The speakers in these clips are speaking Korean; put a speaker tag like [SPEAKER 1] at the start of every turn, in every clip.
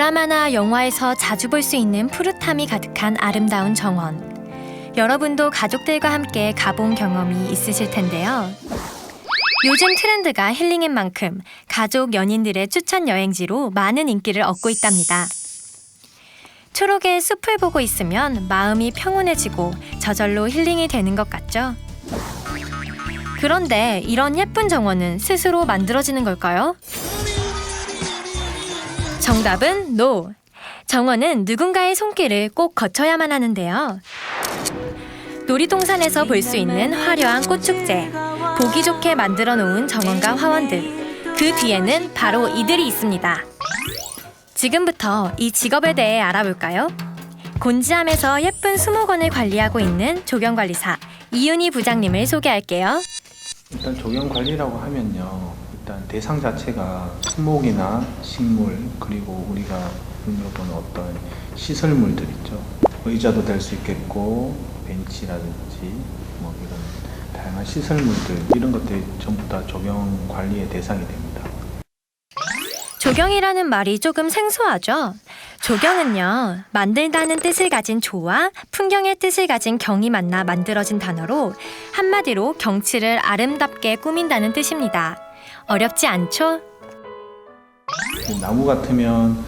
[SPEAKER 1] 드라마나 영화에서 자주 볼 수 있는 푸릇함이 가득한 아름다운 정원. 여러분도 가족들과 함께 가본 경험이 있으실 텐데요. 요즘 트렌드가 힐링인 만큼 가족 연인들의 추천 여행지로 많은 인기를 얻고 있답니다. 초록의 숲을 보고 있으면 마음이 평온해지고 저절로 힐링이 되는 것 같죠? 그런데 이런 예쁜 정원은 스스로 만들어지는 걸까요? 정답은 NO! 정원은 누군가의 손길을 꼭 거쳐야만 하는데요. 놀이동산에서 볼 수 있는 화려한 꽃축제, 보기 좋게 만들어 놓은 정원과 화원들, 그 뒤에는 바로 이들이 있습니다. 지금부터 이 직업에 대해 알아볼까요? 곤지암에서 예쁜 수목원을 관리하고 있는 조경관리사 이윤희 부장님을 소개할게요.
[SPEAKER 2] 일단 조경관리라고 하면요, 일단 대상 자체가 수목이나 식물, 그리고 우리가 눈으로 보는 어떤 시설물들 있죠. 의자도 될 수 있겠고 벤치라든지 뭐 이런 다양한 시설물들, 이런 것들이 전부 다 조경 관리의 대상이 됩니다.
[SPEAKER 1] 조경이라는 말이 조금 생소하죠? 조경은요, 만들다는 뜻을 가진 조와 풍경의 뜻을 가진 경이 만나 만들어진 단어로 한마디로 경치를 아름답게 꾸민다는 뜻입니다. 어렵지 않죠?
[SPEAKER 2] 나무 같으면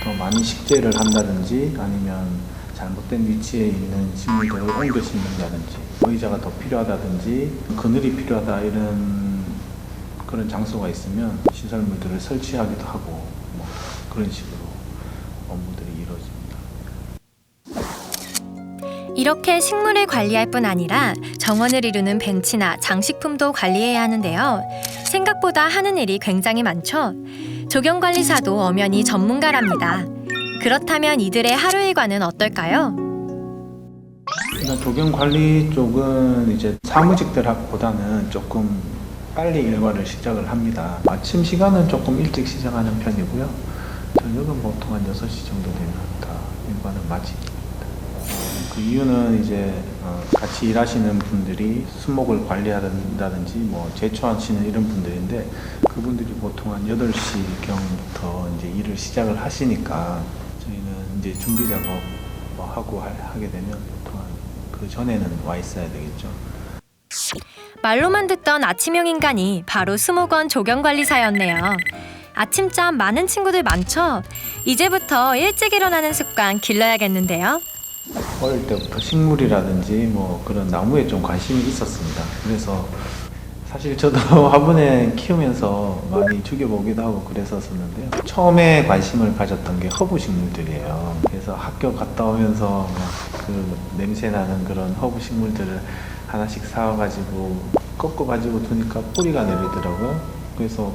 [SPEAKER 2] 더 많이 식재를 한다든지, 아니면 잘못된 위치에 있는 식물들을 옮겨 심는다든지, 의자가 더 필요하다든지, 그늘이 필요하다, 이런 그런 장소가 있으면 시설물들을 설치하기도 하고, 뭐 그런 식으로 업무들이 이루어집니다.
[SPEAKER 1] 이렇게 식물을 관리할 뿐 아니라 정원을 이루는 벤치나 장식품도 관리해야 하는데요. 생각보다 하는 일이 굉장히 많죠. 조경관리사도 엄연히 전문가랍니다. 그렇다면 이들의 하루 일과는 어떨까요?
[SPEAKER 2] 일단 조경관리 쪽은 이제 사무직들보다는 조금 빨리 일과를 시작을 합니다. 아침 시간은 조금 일찍 시작하는 편이고요. 저녁은 보통 한 6시 정도 되면 다 일과는 마칩니다. 그 이유는 이제 같이 일하시는 분들이 수목을 관리한다든지 뭐 제초하시는 이런 분들인데, 그분들이 보통 한 8시경부터 이제 일을 시작을 하시니까 저희는 이제 준비 작업 뭐 하고 하게 되면 보통 그 전에는 와 있어야 되겠죠.
[SPEAKER 1] 말로만 듣던 아침형 인간이 바로 수목원 조경관리사였네요. 아침잠 많은 친구들 많죠? 이제부터 일찍 일어나는 습관 길러야겠는데요.
[SPEAKER 2] 어릴 때부터 식물이라든지 뭐 그런 나무에 좀 관심이 있었습니다. 그래서 사실 저도 화분에 키우면서 많이 죽여보기도 하고 그랬었는데요. 처음에 관심을 가졌던 게 허브 식물들이에요. 그래서 학교 갔다 오면서 그 냄새 나는 그런 허브 식물들을 하나씩 사와가지고 꺾어가지고 두니까 뿌리가 내리더라고요. 그래서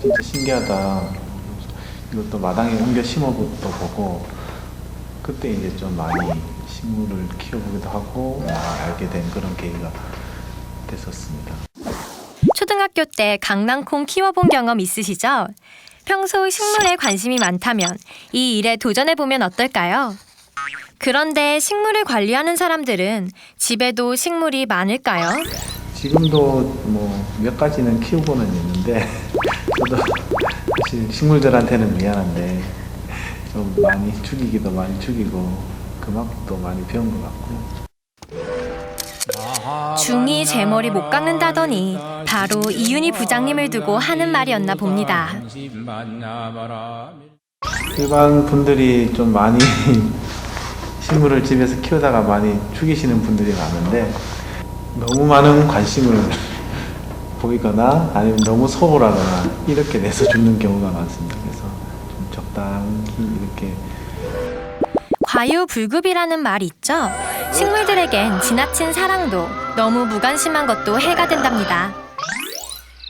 [SPEAKER 2] 진짜 신기하다. 이것도 마당에 옮겨 심어도 보고, 그때 이제 좀 많이 식물을 키워보기도 하고 알게 된 그런 계기가 됐었습니다.
[SPEAKER 1] 초등학교 때 강낭콩 키워본 경험 있으시죠? 평소 식물에 관심이 많다면 이 일에 도전해보면 어떨까요? 그런데 식물을 관리하는 사람들은 집에도 식물이 많을까요?
[SPEAKER 2] 지금도 뭐 몇 가지는 키우고는 있는데 저도 사실 식물들한테는 미안한데 좀 많이 죽이기도 많이 죽이고 그만도 많이 배운 것 같고요.
[SPEAKER 1] 중이 제 머리 못 깎는다더니 바로 이윤희 부장님을 두고 하는 말이었나 봅니다.
[SPEAKER 2] 일반 분들이 좀 많이 식물을 집에서 키우다가 많이 죽이시는 분들이 많은데, 너무 많은 관심을 보이거나 아니면 너무 소홀하거나 이렇게 내서 죽는 경우가 많습니다. 그래서 좀 적당히 이렇게.
[SPEAKER 1] 과유불급이라는 말이 있죠? 식물들에겐 지나친 사랑도 너무 무관심한 것도 해가 된답니다.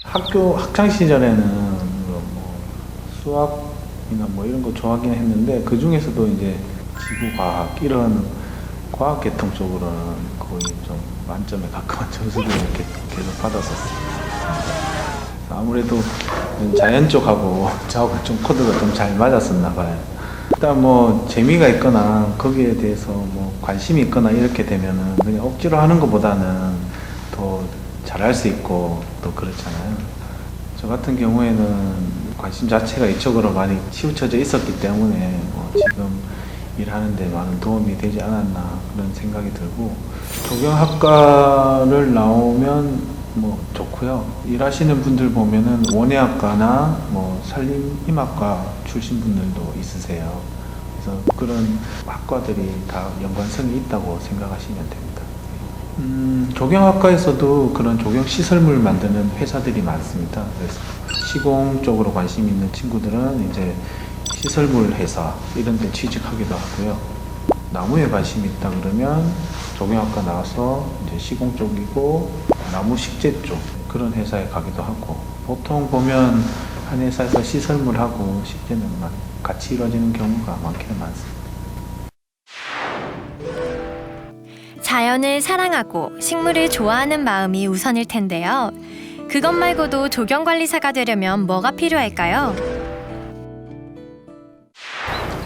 [SPEAKER 2] 학창 시절에는 뭐 수학이나 뭐 이런 거 좋아하긴 했는데, 그 중에서도 이제 지구과학 이런 과학 계통 쪽으로는 거의 좀 만점에 가까운 점수를 계속 받았었습니다. 아무래도 자연 쪽하고 저하고 좀 코드가 좀 잘 맞았었나 봐요. 일단 뭐 재미가 있거나 거기에 대해서 뭐 관심이 있거나 이렇게 되면은 그냥 억지로 하는 것보다는 더 잘할 수 있고 또 그렇잖아요. 저 같은 경우에는 관심 자체가 이쪽으로 많이 치우쳐져 있었기 때문에 지금 일하는데 많은 도움이 되지 않았나 그런 생각이 들고, 조경학과를 나오면 좋고요. 일하시는 분들 보면은 원예학과나 산림힘학과 출신 분들도 있으세요. 그래서 그런 학과들이 다 연관성이 있다고 생각하시면 됩니다. 조경학과에서도 그런 조경시설물 만드는 회사들이 많습니다. 그래서 시공 쪽으로 관심 있는 친구들은 이제 시설물 회사 이런 데 취직하기도 하고요. 나무에 관심 있다 그러면 조경학과 나와서 이제 시공 쪽이고 나무 식재 쪽 그런 회사에 가기도 하고, 보통 보면 한 회사에서 시설물하고 식재는 같이 이루어지는 경우가 많기는 많습니다.
[SPEAKER 1] 자연을 사랑하고 식물을 좋아하는 마음이 우선일 텐데요. 그것 말고도 조경관리사가 되려면 뭐가 필요할까요?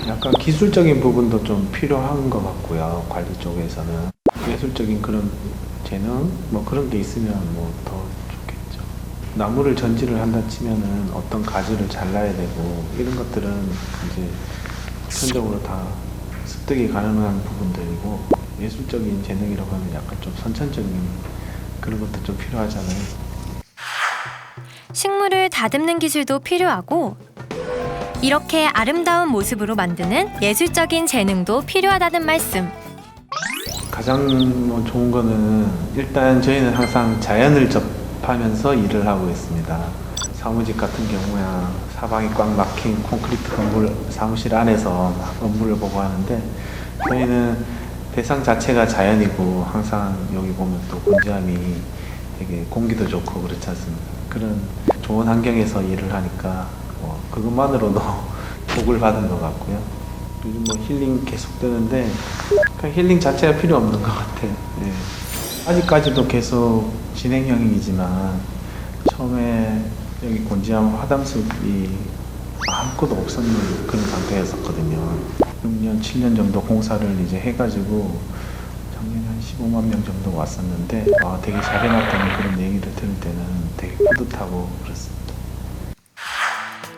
[SPEAKER 2] 약간 기술적인 부분도 좀 필요한 것 같고요. 관리 쪽에서는 예술적인 그런 재능 그런 게 있으면 더 좋겠죠. 나무를 전지를 한다 치면은 어떤 가지를 잘라야 되고 이런 것들은 이제 보편적으로 다 습득이 가능한 부분들이고, 예술적인 재능이라고 하면 약간 좀 선천적인 그런 것도 좀 필요하잖아요.
[SPEAKER 1] 식물을 다듬는 기술도 필요하고, 이렇게 아름다운 모습으로 만드는 예술적인 재능도 필요하다는 말씀.
[SPEAKER 2] 가장 좋은 거는 일단 저희는 항상 자연을 접하면서 일을 하고 있습니다. 사무직 같은 경우야 사방이 꽉 막힌 콘크리트 건물 사무실 안에서 업무를 보고 하는데, 저희는 대상 자체가 자연이고 항상 여기 보면 또 건조함이 되게 공기도 좋고 그렇지 않습니까? 그런 좋은 환경에서 일을 하니까 그것만으로도 복을 받은 것 같고요. 요즘 힐링 계속 되는데 힐링 자체가 필요 없는 것 같아요. 예. 아직까지도 계속 진행형이지만 처음에 여기 곤지암 화담숲이 아무것도 없었는 그런 상태였었거든요. 6년, 7년 정도 공사를 이제 해가지고 작년에 한 15만 명 정도 왔었는데 되게 잘해놨다는 그런 얘기를 들을 때는 되게 뿌듯하고 그렇습니다.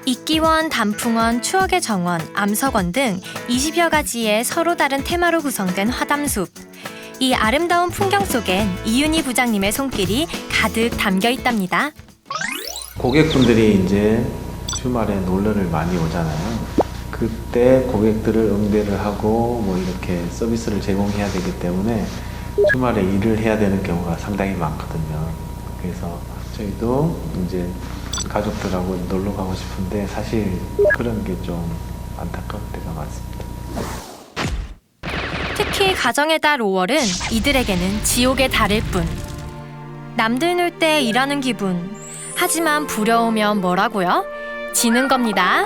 [SPEAKER 1] 이끼원, 단풍원, 추억의 정원, 암석원 등 20여 가지의 서로 다른 테마로 구성된 화담숲. 이 아름다운 풍경 속엔 이윤희 부장님의 손길이 가득 담겨 있답니다.
[SPEAKER 2] 고객분들이 이제 주말에 놀러를 많이 오잖아요. 그때 고객들을 응대를 하고 이렇게 서비스를 제공해야 되기 때문에 주말에 일을 해야 되는 경우가 상당히 많거든요. 그래서 저희도 이제 가족들하고 놀러 가고 싶은데 사실 그런 게 좀 안타까울 때가 많습니다.
[SPEAKER 1] 특히 가정의 달 5월은 이들에게는 지옥의 달일 뿐. 남들 놀 때 일하는 기분. 하지만 부려우면 뭐라고요? 지는 겁니다.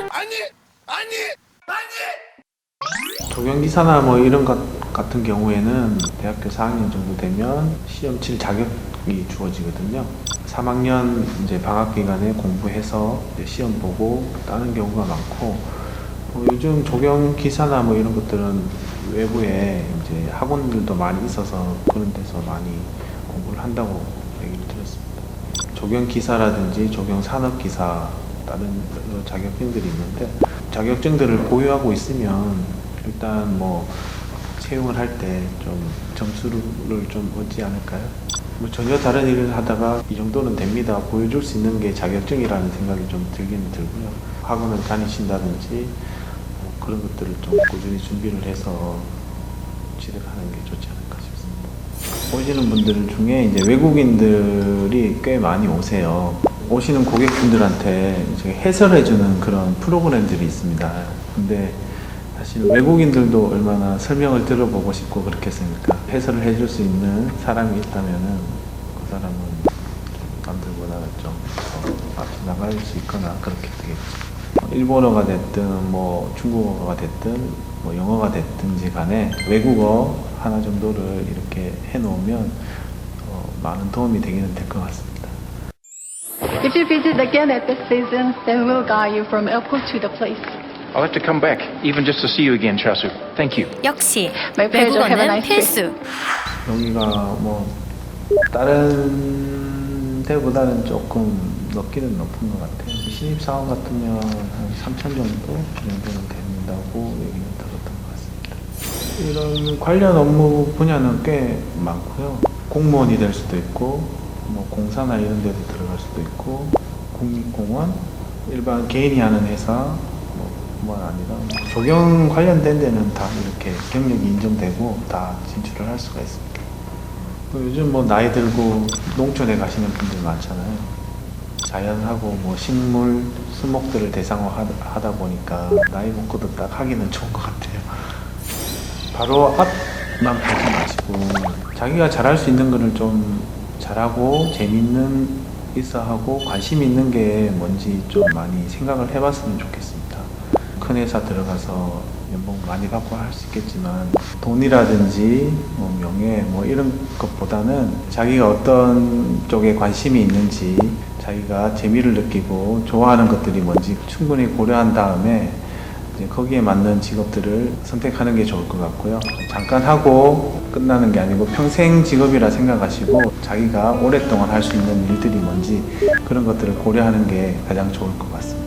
[SPEAKER 2] 조경기사나 이런 것 같은 경우에는 대학교 4학년 정도 되면 시험 칠 자격이 주어지거든요. 3학년 이제 방학 기간에 공부해서 이제 시험 보고 따는 경우가 많고, 요즘 조경기사나 이런 것들은 외부에 이제 학원들도 많이 있어서 그런 데서 많이 공부를 한다고 얘기를 들었습니다. 조경기사라든지 조경산업기사 다른 여러 자격증들이 있는데, 자격증들을 보유하고 있으면 일단 채용을 할 때 좀 점수를 좀 얻지 않을까요? 전혀 다른 일을 하다가 이 정도는 됩니다 보여줄 수 있는 게 자격증이라는 생각이 좀 들기는 들고요. 학원을 다니신다든지 그런 것들을 좀 꾸준히 준비를 해서 취득하는 게 좋지 않을까 싶습니다. 오시는 분들 중에 이제 외국인들이 꽤 많이 오세요. 오시는 고객분들한테 해설해주는 그런 프로그램들이 있습니다. 근데 사실 외국인들도 얼마나 설명을 들어보고 싶고 그렇겠습니까? 해설을 해줄 수 있는 사람이 있다면은 그 사람은 남들보다 좀 앞서 나갈 수 있거나 그렇게 되겠죠. 일본어가 됐든 중국어가 됐든 영어가 됐든지 간에 외국어 하나 정도를 이렇게 해놓으면 많은 도움이 되기는 될 것 같습니다.
[SPEAKER 3] If you visit again at this season, then we'll guide you from airport to the place.
[SPEAKER 4] I'll have to come back, even just to see you again, Chasu. Thank you.
[SPEAKER 1] 역시
[SPEAKER 3] My pleasure. Have a
[SPEAKER 1] 외국어는
[SPEAKER 3] nice day.
[SPEAKER 1] 필수.
[SPEAKER 2] 여기가 다른 데보다는 조금 높기는 높은 것 같아요. 신입사원 같으면 한 3천 정도 정도는 된다고 얘기는 들었던 것 같습니다. 이런 관련 업무 분야는 꽤 많고요. 공무원이 될 수도 있고, 뭐 공사나 이런 데도 들어갈 수도 있고, 국립공원, 일반 개인이 하는 회사, 뭐 아니라 조경 관련된 데는 다 이렇게 경력이 인정되고 다 진출을 할 수가 있습니다. 요즘 뭐 나이 들고 농촌에 가시는 분들 많잖아요. 자연하고 뭐 식물, 수목들을 대상화하다 보니까 나이 먹고도 딱 하기는 좋은 것 같아요. 바로 앞만 보지 마시고 자기가 잘할 수 있는 거를 좀 잘하고 재밌는 있어 하고 관심 있는 게 뭔지 좀 많이 생각을 해봤으면 좋겠습니다. 큰 회사 들어가서 연봉 많이 받고 할 수 있겠지만 돈이라든지 뭐 명예 뭐 이런 것보다는 자기가 어떤 쪽에 관심이 있는지 자기가 재미를 느끼고 좋아하는 것들이 뭔지 충분히 고려한 다음에 이제 거기에 맞는 직업들을 선택하는 게 좋을 것 같고요. 잠깐 하고 끝나는 게 아니고 평생 직업이라 생각하시고 자기가 오랫동안 할 수 있는 일들이 뭔지 그런 것들을 고려하는 게 가장 좋을 것 같습니다.